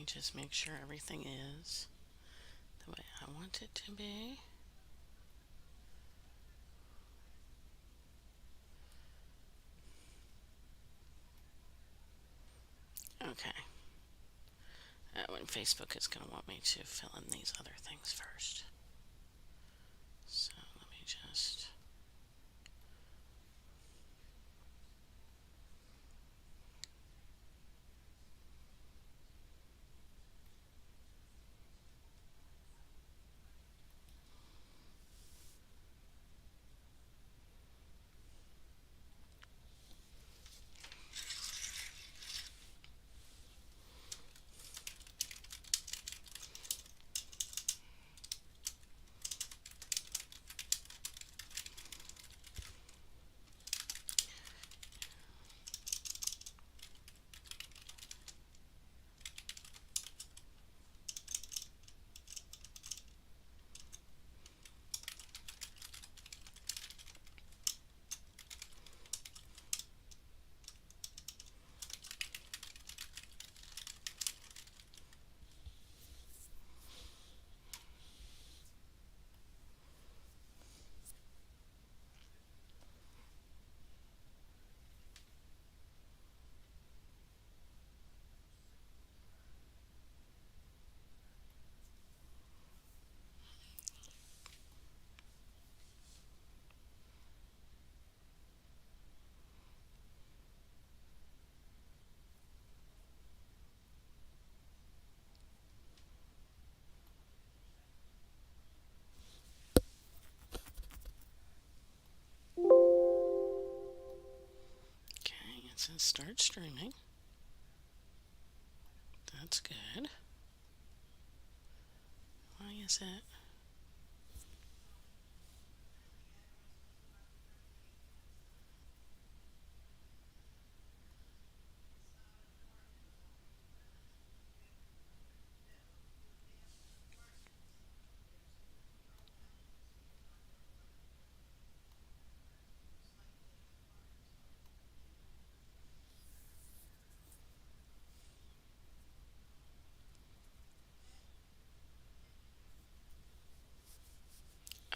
just make sure everything is the way I want it to be. Okay. When Facebook is going to want me to fill in these other things first. So let me just... Okay, it says start streaming. That's good. Why is it?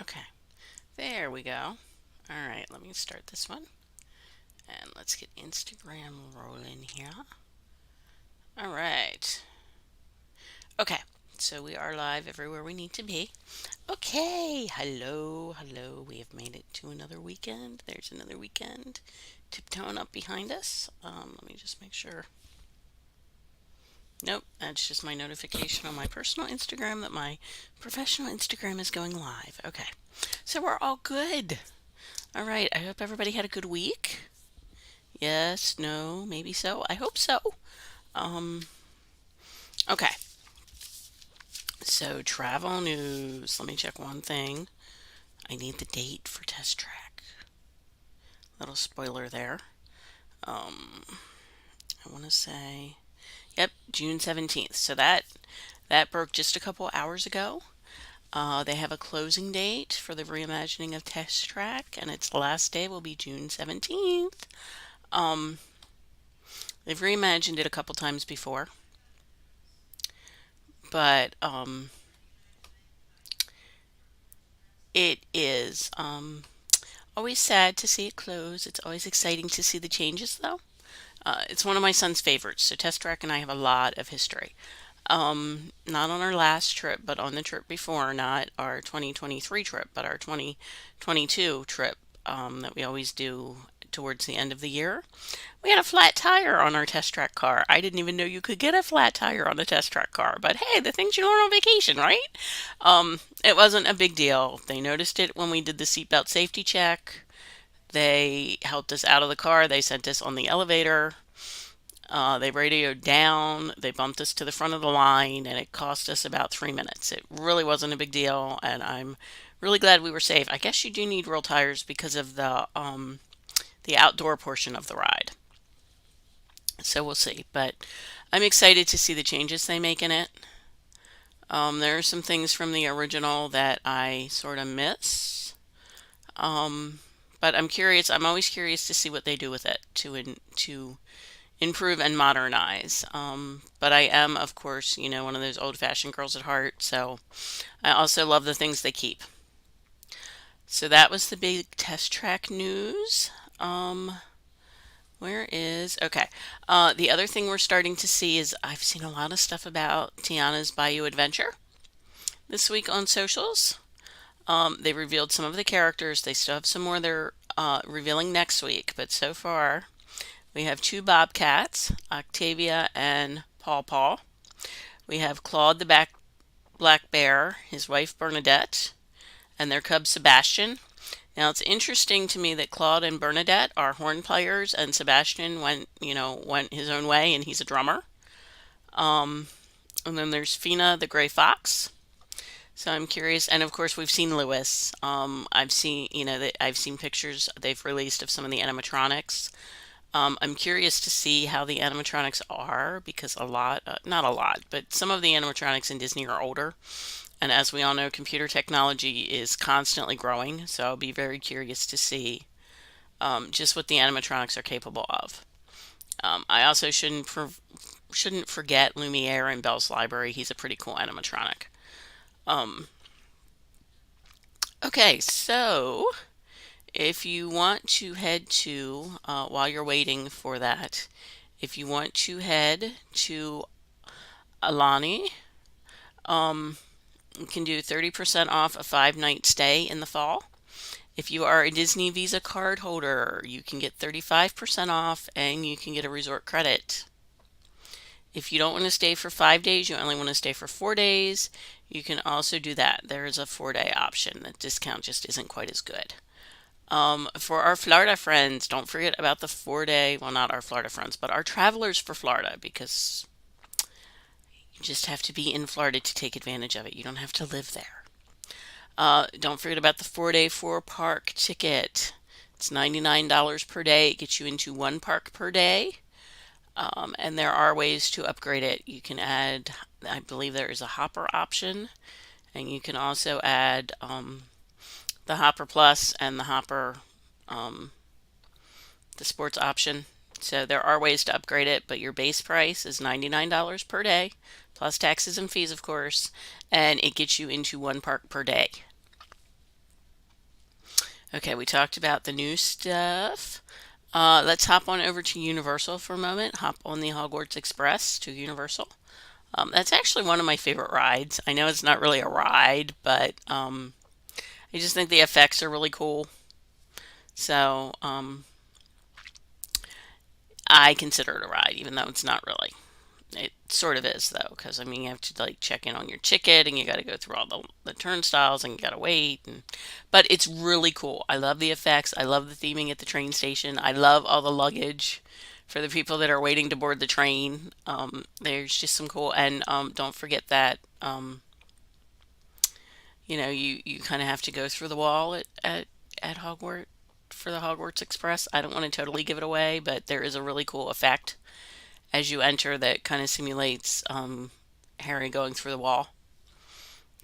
Okay, there we go. All right, let me start this one. And let's get Instagram rolling here. All right. Okay, so we are live everywhere we need to be. Okay, hello, hello. We have made it to another weekend. There's another weekend tiptoeing up behind us. Let me just make sure. Nope, that's just my notification on my personal Instagram that my professional Instagram is going live. Okay, so we're all good. All right, I hope everybody had a good week. Yes, no, maybe so. I hope so. Um, okay, so travel news. Let me check one thing. I need the date for test track. Little spoiler there. Um, I want to say, yep, June 17th. So that broke just a couple hours ago. They have a closing date for the reimagining of Test Track, and its last day will be June 17th. Um, they've reimagined it a couple times before, but it is always sad to see it close. It's always exciting to see the changes, though. It's one of my son's favorites, so Test Track and I have a lot of history. Not on our last trip, but on the trip before, not our 2023 trip, but our 2022 trip that we always do towards the end of the year. We had a flat tire on our test track car. I didn't even know you could get a flat tire on a test track car, but hey, the things you learn on vacation, right? It wasn't a big deal. They noticed it when we did the seatbelt safety check. They helped us out of the car. They sent us on the elevator. They radioed down, they bumped us to the front of the line, and it cost us about 3 minutes. It really wasn't a big deal, and I'm really glad we were safe. I guess you do need real tires because of the outdoor portion of the ride. So we'll see, but I'm excited to see the changes they make in it. There are some things from the original that I sort of miss. Um, but I'm curious. I'm always curious to see what they do with it to improve and modernize. But I am, of course, one of those old-fashioned girls at heart. So I also love the things they keep. So that was the big test track news. Um, where is okay? The other thing we're starting to see is I've seen a lot of stuff about Tiana's Bayou Adventure this week on socials. They revealed some of the characters. They still have some more they're revealing next week, but so far we have two bobcats, Octavia and Paw Paw. We have Claude the black bear, his wife Bernadette, and their cub Sebastian. Now it's interesting to me that Claude and Bernadette are horn players, and Sebastian went his own way, and he's a drummer. Um, and then there's Fina the gray fox. So I'm curious, and of course we've seen Lewis. I've seen that I've seen pictures they've released of some of the animatronics. I'm curious to see how the animatronics are because not a lot, but some of the animatronics in Disney are older. And as we all know, computer technology is constantly growing. So I'll be very curious to see just what the animatronics are capable of. I also shouldn't forget Lumiere in Bell's Library. He's a pretty cool animatronic. Um, okay, so if you want to head to, while you're waiting for that, if you want to head to Alani, um, you can do 30% off a 5-night stay in the fall. If you are a Disney Visa card holder, you can get 35% off and you can get a resort credit. If you don't want to stay for 5 days, you only want to stay for 4 days, you can also do that. There is a 4-day option. The discount just isn't quite as good. For our Florida friends, don't forget about the 4-day, well, not our Florida friends, but our travelers for Florida, because you just have to be in Florida to take advantage of it. You don't have to live there. Don't forget about the 4-day 4-park ticket. It's $99 per day. It gets you into one park per day. And there are ways to upgrade it. You can add, I believe there is a Hopper option, and you can also add the Hopper Plus and the Hopper, um, the sports option. So there are ways to upgrade it, but your base price is $99 per day, plus taxes and fees, of course, and it gets you into one park per day. Okay, we talked about the new stuff. Let's hop on over to Universal for a moment. Hop on the Hogwarts Express to Universal. That's actually one of my favorite rides. I know it's not really a ride, but I just think the effects are really cool. So I consider it a ride, even though it's not really. It sort of is though, because I mean you have to like check in on your ticket, and you got to go through all the turnstiles, and you got to wait. But it's really cool. I love the effects. I love the theming at the train station. I love all the luggage for the people that are waiting to board the train. There's just some cool, and don't forget that you kind of have to go through the wall at Hogwarts for the Hogwarts Express. I don't want to totally give it away, but there is a really cool effect as you enter that kind of simulates Harry going through the wall.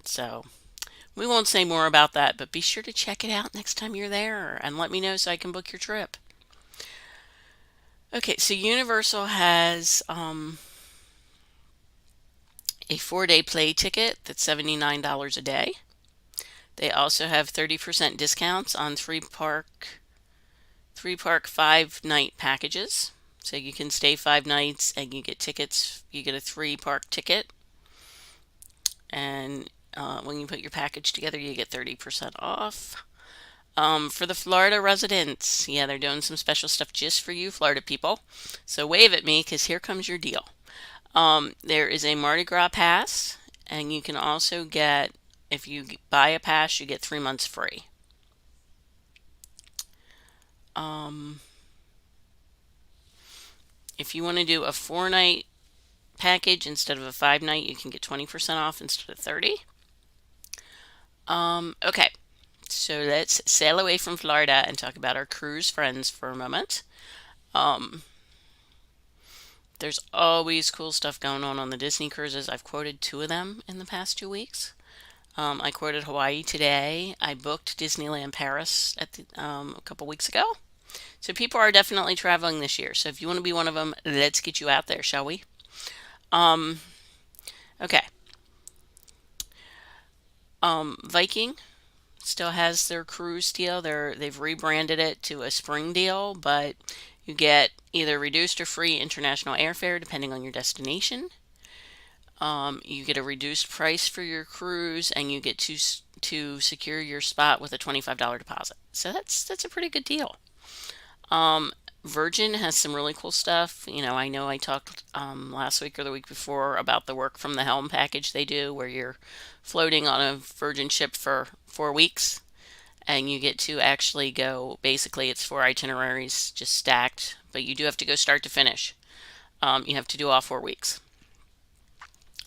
So we won't say more about that, but be sure to check it out next time you're there and let me know so I can book your trip. Okay, so Universal has a 4-day play ticket that's $79 a day. They also have 30% discounts on three park 5-night packages. So you can stay 5 nights and you get tickets. You get a 3-park ticket, and when you put your package together, you get 30% off. For the Florida residents, yeah, they're doing some special stuff just for you, Florida people. So wave at me because here comes your deal. There is a Mardi Gras pass, and you can also get, if you buy a pass, you get 3 months free. Um, if you want to do a 4-night package instead of a 5-night, you can get 20% off instead of 30. Okay, so let's sail away from Florida and talk about our cruise friends for a moment. Um, there's always cool stuff going on the Disney cruises. I've quoted 2 of them in the past 2 weeks. I quoted Hawaii today. I booked Disneyland Paris a couple weeks ago. So people are definitely traveling this year. So if you want to be one of them, let's get you out there, shall we? Um, okay. Viking still has their cruise deal. They've rebranded it to a spring deal, but you get either reduced or free international airfare depending on your destination. You get a reduced price for your cruise, and you get to secure your spot with a $25 deposit. So that's a pretty good deal. Um, Virgin has some really cool stuff. I know I talked last week or the week before about the work from the helm package they do, where you're floating on a Virgin ship for 4 weeks, and you get to actually go. Basically, it's four itineraries just stacked, but you do have to go start to finish. You have to do all 4 weeks.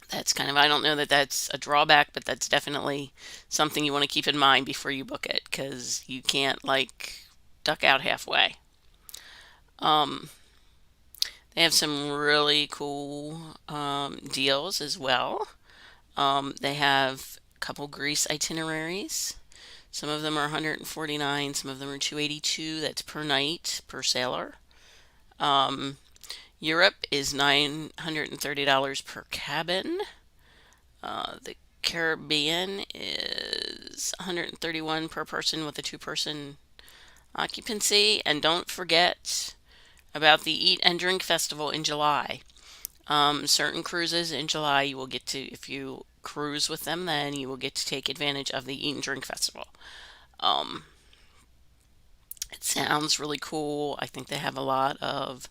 That's kind of, I don't know that that's a drawback, but that's definitely something you want to keep in mind before you book it because you can't like duck out halfway. Um, they have some really cool deals as well. They have a couple Greece itineraries. Some of them are 149, some of them are 282. That's per night per sailor. Um, Europe is $930 per cabin. The Caribbean is 131 per person with a two-person occupancy. And don't forget about the Eat and Drink Festival in July. Certain cruises in July you will get to, if you cruise with them, then you will get to take advantage of the Eat and Drink Festival. Um, it sounds really cool. I think they have a lot of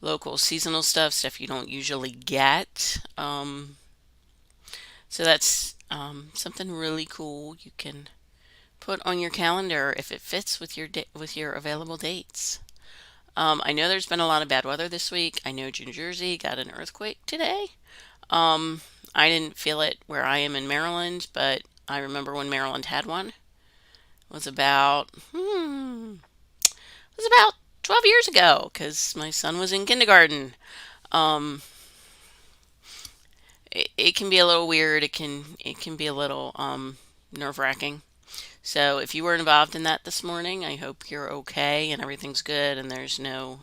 local seasonal stuff you don't usually get. So that's something really cool you can put on your calendar if it fits with with your available dates. I know there's been a lot of bad weather this week. I know New Jersey got an earthquake today. Um, I didn't feel it where I am in Maryland, but I remember when Maryland had one. It was about it was about 12 years ago because my son was in kindergarten. Um, it can be a little weird. It can be a little nerve wracking. So if you were involved in that this morning, I hope you're okay and everything's good and there's no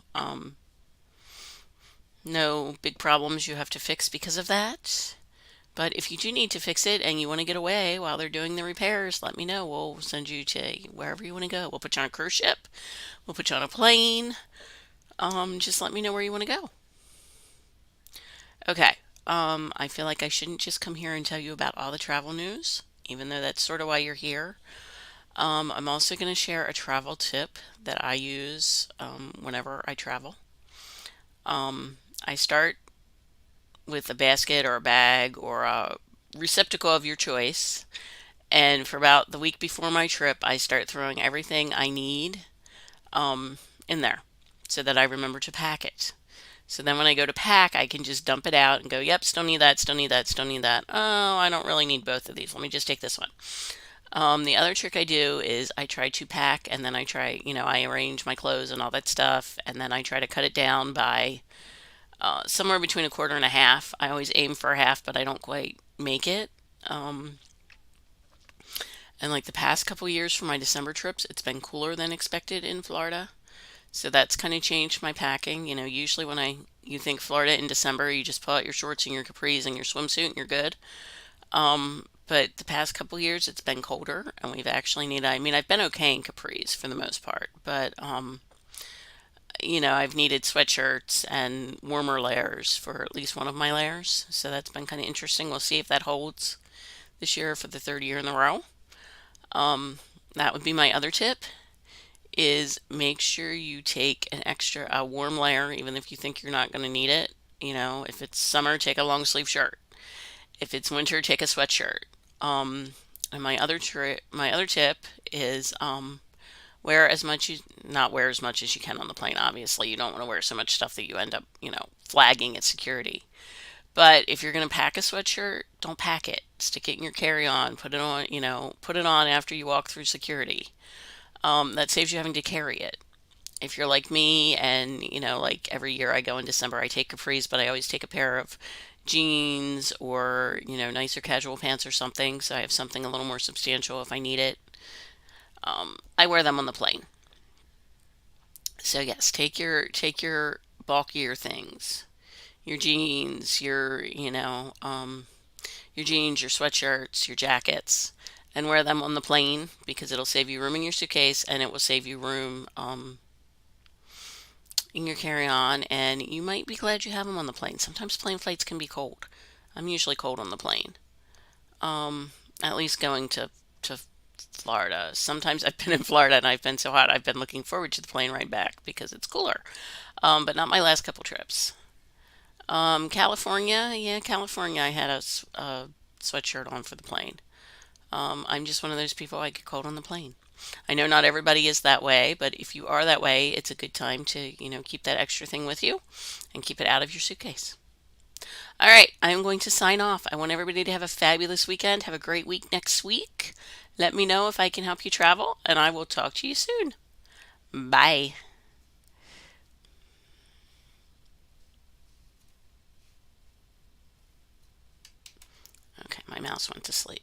big problems you have to fix because of that. But if you do need to fix it and you want to get away while they're doing the repairs, let me know. We'll send you to wherever you want to go. We'll put you on a cruise ship. We'll put you on a plane. Just let me know where you want to go. Okay. I feel like I shouldn't just come here and tell you about all the travel news, even though that's sort of why you're here. I'm also going to share a travel tip that I use whenever I travel. I start with a basket or a bag or a receptacle of your choice. And for about the week before my trip, I start throwing everything I need in there so that I remember to pack it. So then when I go to pack, I can just dump it out and go, yep, still need that, still need that, still need that. Oh, I don't really need both of these. Let me just take this one. The other trick I do is I try to pack and then I arrange my clothes and all that stuff, and then I try to cut it down by somewhere between a quarter and a half. I always aim for a half, but I don't quite make it. Um, and like the past couple years for my December trips, it's been cooler than expected in Florida. So that's kind of changed my packing. Usually when you think Florida in December, you just pull out your shorts and your capris and your swimsuit and you're good. But the past couple years, it's been colder, and we've actually needed. I mean, I've been okay in capris for the most part, but I've needed sweatshirts and warmer layers for at least one of my layers. So that's been kind of interesting. We'll see if that holds this year for the third year in a row. Um, that would be my other tip is make sure you take an extra a warm layer even if you think you're not going to need it. If it's summer, take a long sleeve shirt. If it's winter, take a sweatshirt. And my other tip is wear as much you not wear as much as you can on the plane. Obviously, you don't want to wear so much stuff that you end up, flagging at security. But if you're going to pack a sweatshirt, don't pack it. Stick it in your carry-on. Put it on after you walk through security. That saves you having to carry it. If you're like me and, like every year I go in December, I take capris, but I always take a pair of jeans or, nicer casual pants or something. So I have something a little more substantial if I need it. I wear them on the plane. So yes, take your bulkier things, your jeans, your jeans, your sweatshirts, your jackets, and wear them on the plane because it'll save you room in your suitcase and it will save you room in your carry-on. And you might be glad you have them on the plane. Sometimes plane flights can be cold. I'm usually cold on the plane. Um, at least going to Florida. Sometimes I've been in Florida and I've been so hot I've been looking forward to the plane ride back because it's cooler. But not my last couple trips. California, yeah, California. I had a sweatshirt on for the plane. I'm just one of those people I get cold on the plane. I know not everybody is that way, but if you are that way, it's a good time to, keep that extra thing with you and keep it out of your suitcase. All right, I'm going to sign off. I want everybody to have a fabulous weekend. Have a great week next week. Let me know if I can help you travel, and I will talk to you soon. Bye. Okay, my mouse went to sleep.